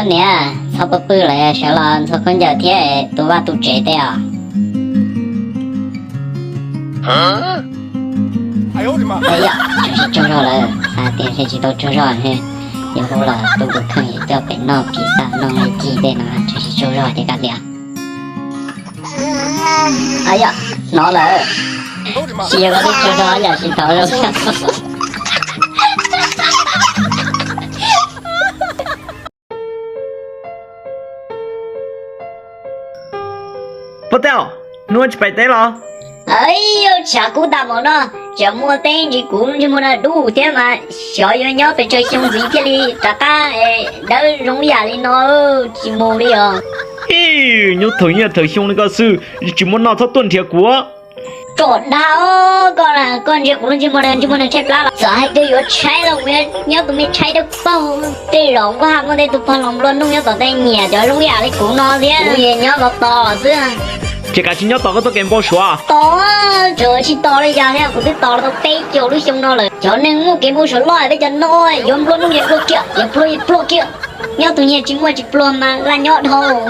con nè sao bự bự lại sợ là sao con giờ thế tụi ba tụi trẻ đấy à 哎呦我的妈！哎呀就是中热了啊电视剧都中热嘿以后了都不可以叫被闹比赛弄来记的呢就是中热的干的哎呀闹了哎呦我的妈！是我的中热也是头肉看不掉，侬去摆对了。哎呦，吃苦大毛了，这么等你工这么的đủ天嘛，小月鸟被这兄弟这里大家都容易啊哩喏，寂寞的哦。嘿，你讨厌头凶那个事，你怎么拿他断铁骨啊？做到哦，con这工这么的拆不了了，这还得要拆了，你要都没拆的包，对了，我还没得都怕弄不了，弄要到在年这容易啊哩工那的，我也鸟到到是。这个今朝大家都跟我说啊，到啊，这去到了一家，我都到了都背脚都凶到了。叫恁我跟我说来，那叫来，用不弄也不叫，也不叫。你要东西经过就不嘛，烂鸟头。